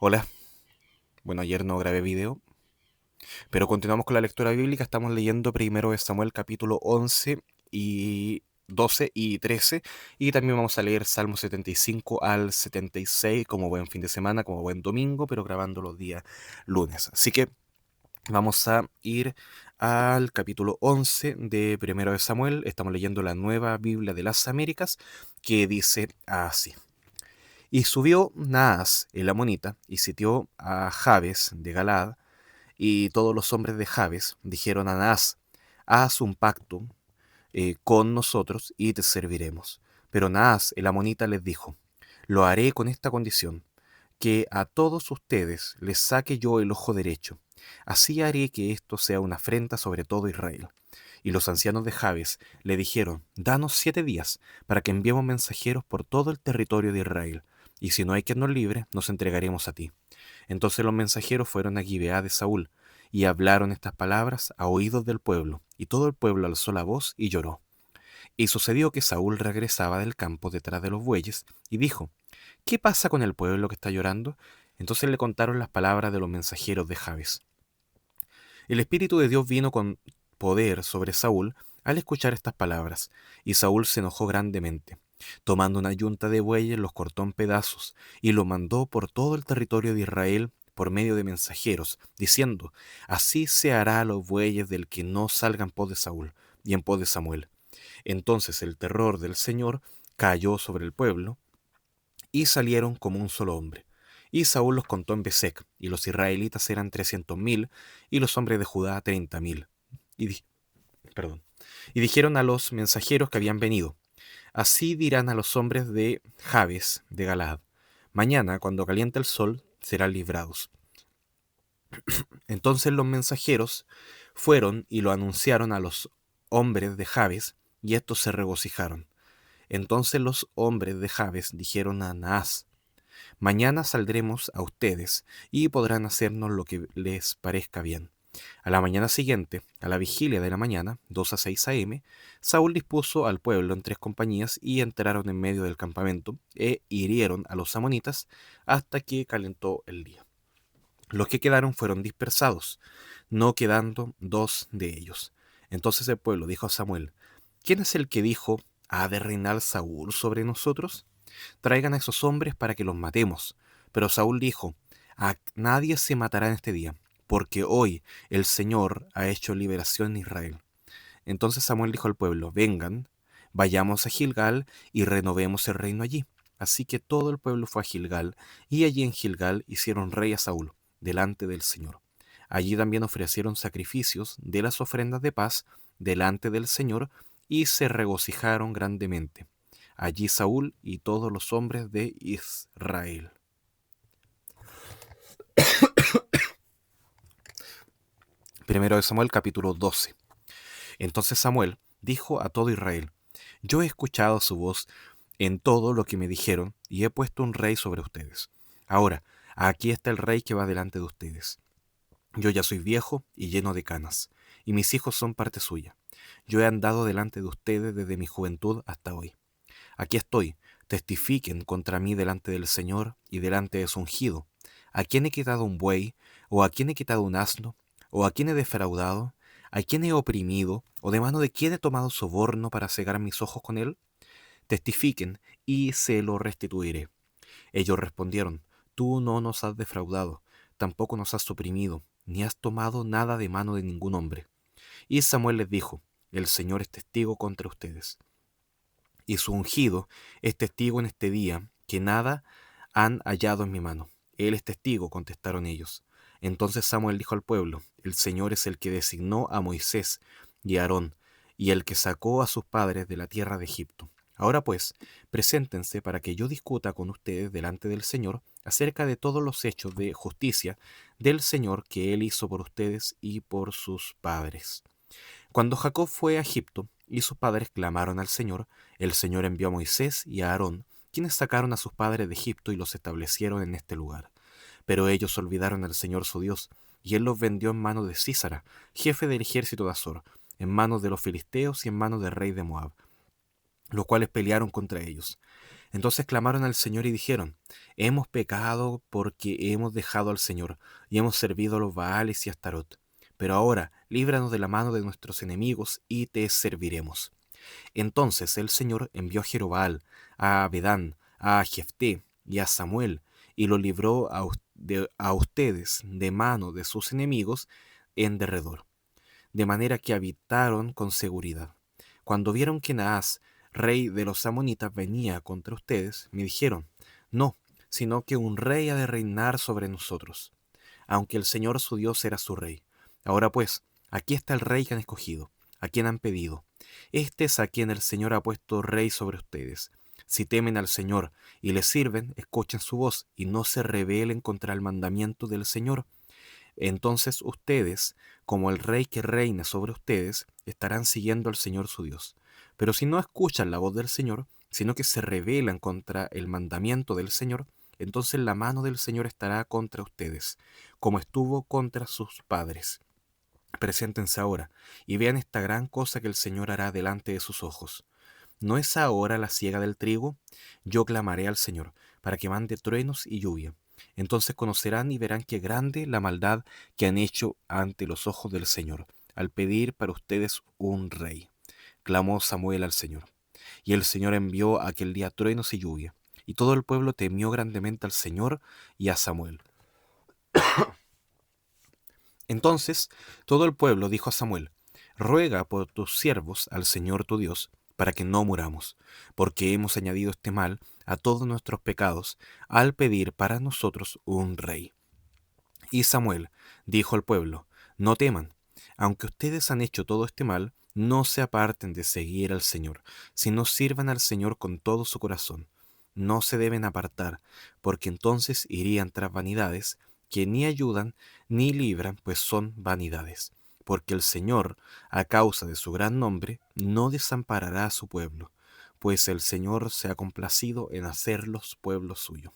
Hola, bueno, ayer no grabé video, pero continuamos con la lectura bíblica. Estamos leyendo primero de Samuel capítulo 11 y 12 y 13, y también vamos a leer Salmo 75 al 76 como buen fin de semana, como buen domingo, pero grabando los días lunes. Así que vamos a ir al capítulo 11 de primero de Samuel. Estamos leyendo la Nueva Biblia de las Américas, que dice así. Y subió Naas el amonita y sitió a Jabes de Galaad. Y todos los hombres de Jabes dijeron a Naas: haz un pacto con nosotros y te serviremos. Pero Naas el amonita les dijo: lo haré con esta condición, que a todos ustedes les saque yo el ojo derecho. Así haré que esto sea una afrenta sobre todo Israel. Y los ancianos de Jabes le dijeron: danos 7 días para que enviemos mensajeros por todo el territorio de Israel, y si no hay quien nos libre, nos entregaremos a ti. Entonces los mensajeros fueron a Gibeá de Saúl, y hablaron estas palabras a oídos del pueblo, y todo el pueblo alzó la voz y lloró. Y sucedió que Saúl regresaba del campo detrás de los bueyes, y dijo: ¿qué pasa con el pueblo que está llorando? Entonces le contaron las palabras de los mensajeros de Jabes. El Espíritu de Dios vino con poder sobre Saúl al escuchar estas palabras, y Saúl se enojó grandemente. Tomando una yunta de bueyes, los cortó en pedazos, y lo mandó por todo el territorio de Israel por medio de mensajeros, diciendo: así se hará a los bueyes del que no salga en pos de Saúl y en pos de Samuel. Entonces el terror del Señor cayó sobre el pueblo, y salieron como un solo hombre. Y Saúl los contó en Besec, y los israelitas eran 300.000, y los hombres de Judá 30.000. Y, perdón, y dijeron a los mensajeros que habían venido: así dirán a los hombres de Jabes de Galaad: mañana, cuando caliente el sol, serán librados. Entonces los mensajeros fueron y lo anunciaron a los hombres de Jabes, y estos se regocijaron. Entonces los hombres de Jabes dijeron a Naas: mañana saldremos a ustedes, y podrán hacernos lo que les parezca bien. A la mañana siguiente, a la vigilia de la mañana, 2 a 6 a.m., Saúl dispuso al pueblo en 3 compañías, y entraron en medio del campamento e hirieron a los amonitas hasta que calentó el día. Los que quedaron fueron dispersados, no quedando 2 de ellos. Entonces el pueblo dijo a Samuel: ¿quién es el que dijo: ¿ha de reinar Saúl sobre nosotros? Traigan a esos hombres para que los matemos. Pero Saúl dijo: a nadie se matará en este día, porque hoy el Señor ha hecho liberación en Israel. Entonces Samuel dijo al pueblo: vengan, vayamos a Gilgal y renovemos el reino allí. Así que todo el pueblo fue a Gilgal, y allí en Gilgal hicieron rey a Saúl, delante del Señor. Allí también ofrecieron sacrificios de las ofrendas de paz delante del Señor, y se regocijaron grandemente allí Saúl y todos los hombres de Israel. Primero de Samuel capítulo 12. Entonces Samuel dijo a todo Israel: yo he escuchado su voz en todo lo que me dijeron, y he puesto un rey sobre ustedes. Ahora, aquí está el rey que va delante de ustedes. Yo ya soy viejo y lleno de canas, y mis hijos son parte suya. Yo he andado delante de ustedes desde mi juventud hasta hoy. Aquí estoy, testifiquen contra mí delante del Señor y delante de su ungido. ¿A quién he quitado un buey? ¿O a quién he quitado un asno? ¿O a quién he defraudado? ¿A quién he oprimido? ¿O de mano de quién he tomado soborno para cegar mis ojos con él? Testifiquen, y se lo restituiré. Ellos respondieron: tú no nos has defraudado, tampoco nos has oprimido, ni has tomado nada de mano de ningún hombre. Y Samuel les dijo: el Señor es testigo contra ustedes, y su ungido es testigo en este día, que nada han hallado en mi mano. Él es testigo, contestaron ellos. Entonces Samuel dijo al pueblo: el Señor es el que designó a Moisés y a Aarón, y el que sacó a sus padres de la tierra de Egipto. Ahora pues, preséntense para que yo discuta con ustedes delante del Señor acerca de todos los hechos de justicia del Señor que él hizo por ustedes y por sus padres. Cuando Jacob fue a Egipto y sus padres clamaron al Señor, el Señor envió a Moisés y a Aarón, quienes sacaron a sus padres de Egipto y los establecieron en este lugar. Pero ellos olvidaron al Señor su Dios, y él los vendió en manos de Sísara, jefe del ejército de Azor, en manos de los filisteos y en manos del rey de Moab, los cuales pelearon contra ellos. Entonces clamaron al Señor y dijeron: hemos pecado porque hemos dejado al Señor y hemos servido a los Baales y a Astarot. Pero ahora, líbranos de la mano de nuestros enemigos y te serviremos. Entonces el Señor envió a Jerobal, a Abedán, a Jefté y a Samuel, y lo libró a ustedes de mano de sus enemigos en derredor, de manera que habitaron con seguridad. Cuando vieron que Naas, rey de los amonitas, venía contra ustedes, me dijeron: no, sino que un rey ha de reinar sobre nosotros, aunque el Señor su Dios era su rey. Ahora pues, aquí está el rey que han escogido, a quien han pedido. Este es a quien el Señor ha puesto rey sobre ustedes. Si temen al Señor y le sirven, escuchen su voz y no se rebelen contra el mandamiento del Señor. Entonces ustedes, como el rey que reina sobre ustedes, estarán siguiendo al Señor su Dios. Pero si no escuchan la voz del Señor, sino que se rebelan contra el mandamiento del Señor, entonces la mano del Señor estará contra ustedes, como estuvo contra sus padres. Preséntense ahora y vean esta gran cosa que el Señor hará delante de sus ojos. ¿No es ahora la siega del trigo? Yo clamaré al Señor para que mande truenos y lluvia. Entonces conocerán y verán qué grande la maldad que han hecho ante los ojos del Señor, al pedir para ustedes un rey. Clamó Samuel al Señor. Y el Señor envió aquel día truenos y lluvia. Y todo el pueblo temió grandemente al Señor y a Samuel. Entonces todo el pueblo dijo a Samuel: ruega por tus siervos al Señor tu Dios, para que no muramos, porque hemos añadido este mal a todos nuestros pecados al pedir para nosotros un rey. Y Samuel dijo al pueblo: no teman, aunque ustedes han hecho todo este mal, no se aparten de seguir al Señor, sino sirvan al Señor con todo su corazón. No se deben apartar, porque entonces irían tras vanidades que ni ayudan ni libran, pues son vanidades. Porque el Señor, a causa de su gran nombre, no desamparará a su pueblo, pues el Señor se ha complacido en hacerlos pueblo suyo.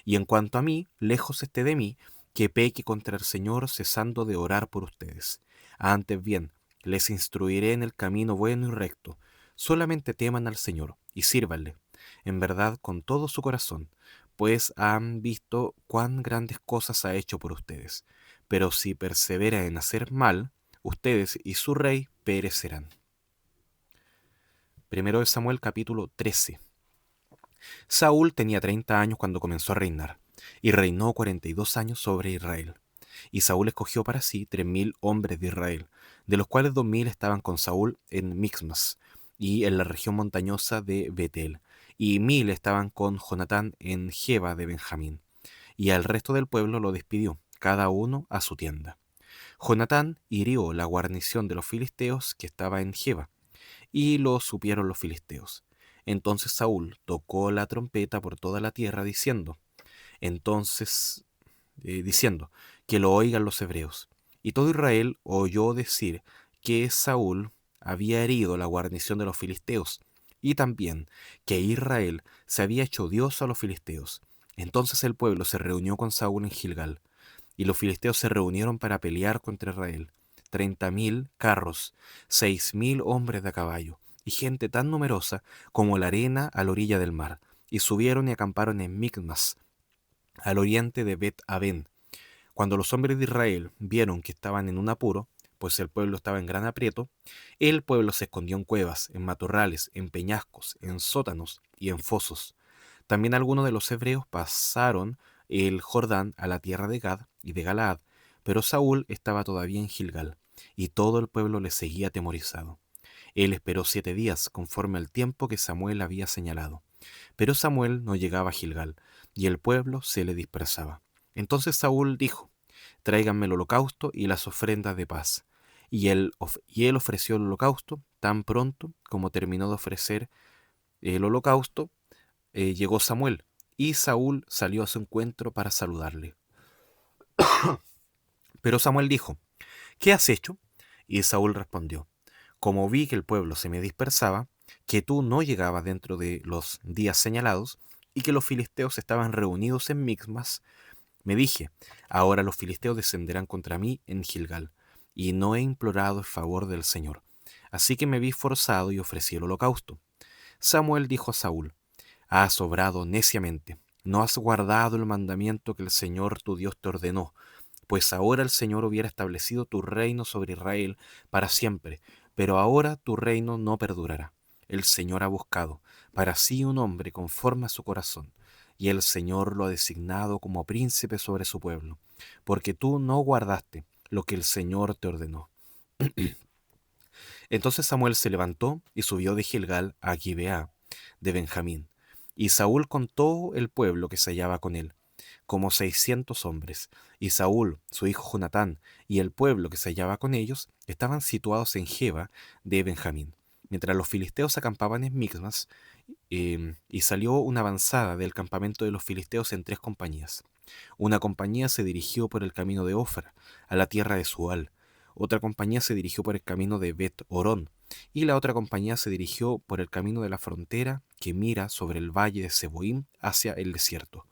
Y en cuanto a mí, lejos esté de mí que peque contra el Señor cesando de orar por ustedes. Antes bien, les instruiré en el camino bueno y recto. Solamente teman al Señor y sírvanle, en verdad con todo su corazón, pues han visto cuán grandes cosas ha hecho por ustedes. Pero si persevera en hacer mal, ustedes y su rey perecerán. Primero de Samuel capítulo 13. Saúl tenía 30 años cuando comenzó a reinar, y reinó 42 años sobre Israel. Y Saúl escogió para sí 3.000 hombres de Israel, de los cuales 2.000 estaban con Saúl en Mixmas y en la región montañosa de Betel, y 1.000 estaban con Jonatán en Geba de Benjamín. Y al resto del pueblo lo despidió, cada uno a su tienda. Jonatán hirió la guarnición de los filisteos que estaba en Geba, y lo supieron los filisteos. Entonces Saúl tocó la trompeta por toda la tierra entonces, diciendo, que lo oigan los hebreos. Y todo Israel oyó decir que Saúl había herido la guarnición de los filisteos, y también que Israel se había hecho Dios a los filisteos. Entonces el pueblo se reunió con Saúl en Gilgal, y los filisteos se reunieron para pelear contra Israel. 30.000 carros, 6.000 hombres de a caballo, y gente tan numerosa como la arena a la orilla del mar. Y subieron y acamparon en Micmas, al oriente de Bet-Aven. Cuando los hombres de Israel vieron que estaban en un apuro, pues el pueblo estaba en gran aprieto, el pueblo se escondió en cuevas, en matorrales, en peñascos, en sótanos y en fosos. También algunos de los hebreos pasaron el Jordán a la tierra de Gad y de Galaad, pero Saúl estaba todavía en Gilgal, y todo el pueblo le seguía atemorizado. Él esperó 7 días, conforme al tiempo que Samuel había señalado. Pero Samuel no llegaba a Gilgal, y el pueblo se le dispersaba. Entonces Saúl dijo: tráiganme el holocausto y las ofrendas de paz. Y él ofreció el holocausto. Tan pronto como terminó de ofrecer el holocausto, llegó Samuel, y Saúl salió a su encuentro para saludarle. Pero Samuel dijo: ¿qué has hecho? Y Saúl respondió: como vi que el pueblo se me dispersaba, que tú no llegabas dentro de los días señalados, y que los filisteos estaban reunidos en Mixmas, me dije: ahora los filisteos descenderán contra mí en Gilgal, y no he implorado el favor del Señor. Así que me vi forzado y ofrecí el holocausto. Samuel dijo a Saúl: Has obrado neciamente, no has guardado el mandamiento que el Señor tu Dios te ordenó, pues ahora el Señor hubiera establecido tu reino sobre Israel para siempre, pero ahora tu reino no perdurará. El Señor ha buscado para sí un hombre conforme a su corazón, y el Señor lo ha designado como príncipe sobre su pueblo, porque tú no guardaste lo que el Señor te ordenó. Entonces Samuel se levantó y subió de Gilgal a Gibeá de Benjamín, y Saúl con todo el pueblo que se hallaba con él, como 600 hombres, y Saúl, su hijo Jonatán, y el pueblo que se hallaba con ellos, estaban situados en Geba de Benjamín, mientras los filisteos acampaban en Micmas, y salió una avanzada del campamento de los filisteos en 3 compañías. Una compañía se dirigió por el camino de Ofra, a la tierra de Sual. Otra compañía se dirigió por el camino de Bet-Orón, y la otra compañía se dirigió por el camino de la frontera que mira sobre el valle de Seboim hacia el desierto.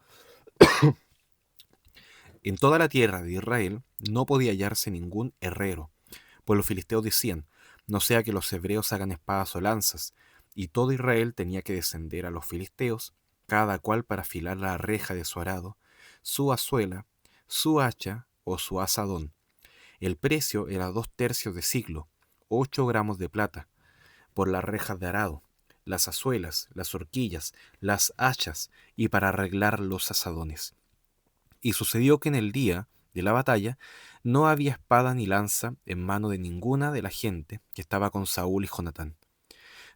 En toda la tierra de Israel no podía hallarse ningún herrero, pues los filisteos decían, no sea que los hebreos hagan espadas o lanzas, y todo Israel tenía que descender a los filisteos, cada cual para afilar la reja de su arado, su azuela, su hacha o su asadón. El precio era 2 tercios de siclo, 8 gramos de plata, por las rejas de arado, las azuelas, las horquillas, las hachas y para arreglar los asadones. Y sucedió que en el día de la batalla no había espada ni lanza en mano de ninguna de la gente que estaba con Saúl y Jonatán.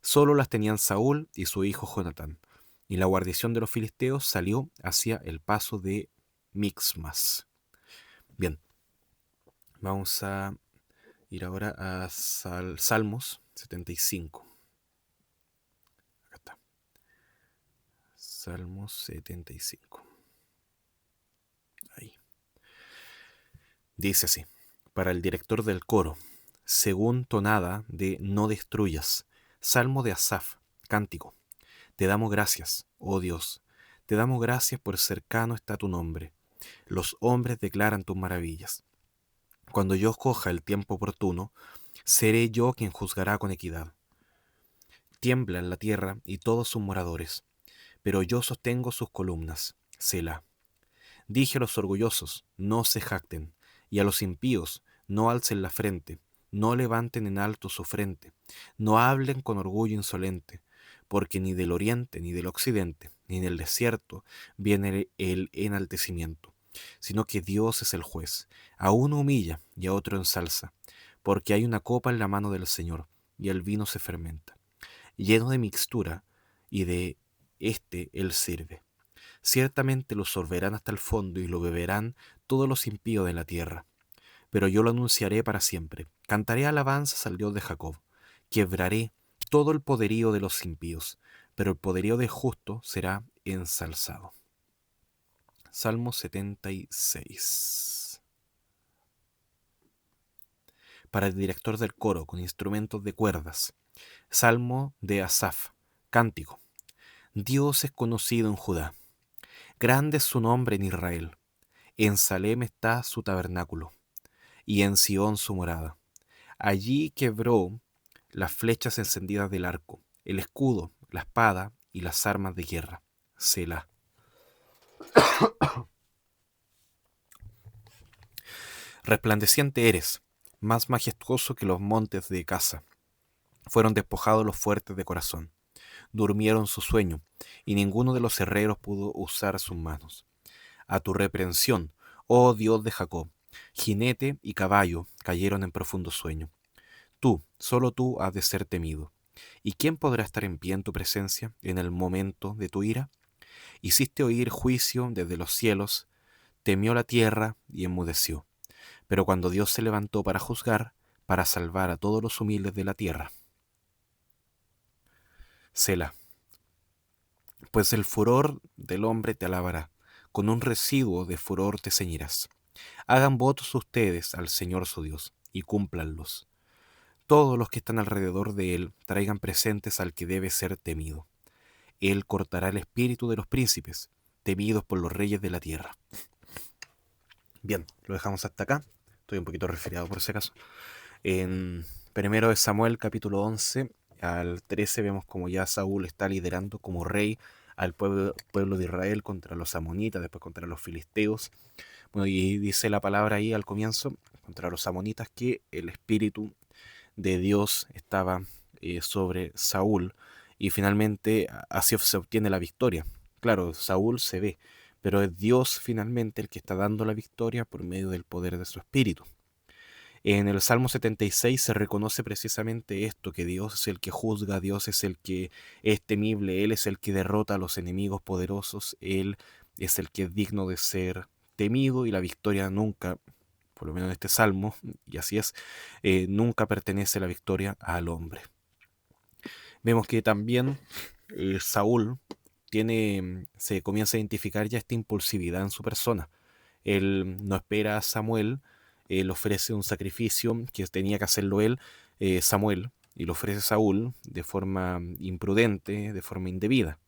Solo las tenían Saúl y su hijo Jonatán. Y la guarnición de los filisteos salió hacia el paso de Mixmas. Bien, vamos a ir ahora a Salmos 75. Acá está. Salmos 75. Ahí. Dice así, para el director del coro, según tonada de No destruyas, salmo de Asaf, cántico. Te damos gracias, oh Dios, te damos gracias por cercano está tu nombre. Los hombres declaran tus maravillas. Cuando yo coja el tiempo oportuno, seré yo quien juzgará con equidad. Tiembla en la tierra y todos sus moradores, pero yo sostengo sus columnas. Selah. Dije a los orgullosos, no se jacten, y a los impíos, no alcen la frente, no levanten en alto su frente, no hablen con orgullo insolente, porque ni del oriente ni del occidente, ni del desierto viene el enaltecimiento, sino que Dios es el juez, a uno humilla y a otro ensalza, porque hay una copa en la mano del Señor, y el vino se fermenta, lleno de mixtura, y de él sirve. Ciertamente lo sorberán hasta el fondo y lo beberán todos los impíos de la tierra. Pero yo lo anunciaré para siempre. Cantaré alabanzas al Dios de Jacob. Quebraré todo el poderío de los impíos, pero el poderío del justo será ensalzado. Salmo 76. Para el director del coro con instrumentos de cuerdas. Salmo de Asaf. Cántico. Dios es conocido en Judá. Grande es su nombre en Israel. En Salem está su tabernáculo, y en Sión su morada. Allí quebró las flechas encendidas del arco, el escudo, la espada y las armas de guerra. Selah. Resplandeciente eres, más majestuoso que los montes de Casa. Fueron despojados los fuertes de corazón. Durmieron su sueño, y ninguno de los herreros pudo usar sus manos. A tu reprensión, oh Dios de Jacob, jinete y caballo cayeron en profundo sueño. Tú, solo tú has de ser temido. ¿Y quién podrá estar en pie en tu presencia en el momento de tu ira? Hiciste oír juicio desde los cielos, temió la tierra y enmudeció. Pero cuando Dios se levantó para juzgar, para salvar a todos los humildes de la tierra. Selah. Pues el furor del hombre te alabará, con un residuo de furor te ceñirás. Hagan votos ustedes al Señor su Dios, y cúmplanlos. Todos los que están alrededor de él traigan presentes al que debe ser temido. Él cortará el espíritu de los príncipes, temidos por los reyes de la tierra. Bien, lo dejamos hasta acá. Estoy un poquito resfriado por ese caso. En 1 de Samuel, capítulo 11 al 13, vemos como ya Saúl está liderando como rey al pueblo de Israel contra los amonitas, después contra los filisteos. Bueno, y dice la palabra ahí al comienzo, contra los amonitas, que el espíritu de Dios estaba sobre Saúl y finalmente así se obtiene la victoria. Claro, Saúl se ve, pero es Dios finalmente el que está dando la victoria por medio del poder de su espíritu. En el Salmo 76 se reconoce precisamente esto, que Dios es el que juzga, Dios es el que es temible, Él es el que derrota a los enemigos poderosos, Él es el que es digno de ser temido y la victoria nunca, por lo menos en este Salmo, y así es, nunca pertenece la victoria al hombre. Vemos que también Saúl se comienza a identificar ya esta impulsividad en su persona. Él no espera a Samuel, él ofrece un sacrificio que tenía que hacerlo él, Samuel, y lo ofrece Saúl de forma imprudente, de forma indebida.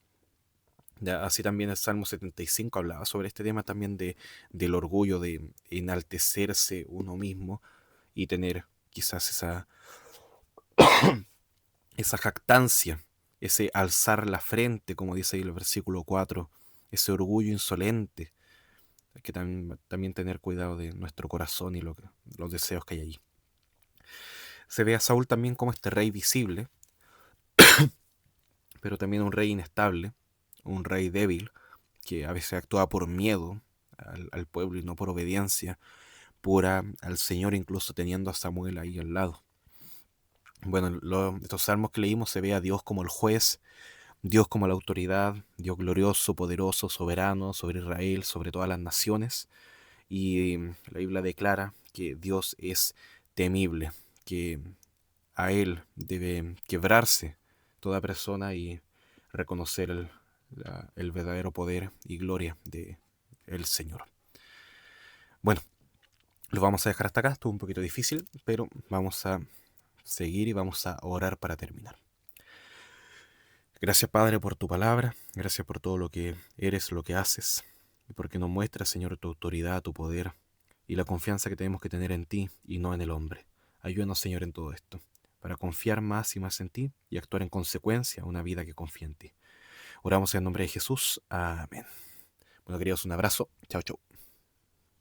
Ya, así también el Salmo 75 hablaba sobre este tema también del orgullo de enaltecerse uno mismo y tener quizás esa jactancia, ese alzar la frente, como dice ahí el versículo 4, ese orgullo insolente. Hay que también tener cuidado de nuestro corazón y los deseos que hay allí. Se ve a Saúl también como este rey visible, pero también un rey inestable, un rey débil, que a veces actúa por miedo al pueblo y no por obediencia pura al Señor, incluso teniendo a Samuel ahí al lado. Bueno, estos salmos que leímos se ve a Dios como el juez, Dios como la autoridad, Dios glorioso, poderoso, soberano sobre Israel, sobre todas las naciones. Y la Biblia declara que Dios es temible, que a Él debe quebrarse toda persona y reconocer el verdadero poder y gloria de el Señor. Bueno, lo vamos a dejar hasta acá, estuvo un poquito difícil, pero vamos a seguir y vamos a orar para terminar. Gracias, Padre, por tu palabra, gracias por todo lo que eres, lo que haces, y porque nos muestras, Señor, tu autoridad, tu poder y la confianza que tenemos que tener en ti y no en el hombre. Ayúdanos, Señor, en todo esto, para confiar más y más en ti y actuar en consecuencia una vida que confía en ti. Oramos en el nombre de Jesús. Amén. Bueno, queridos, un abrazo. Chao, chao.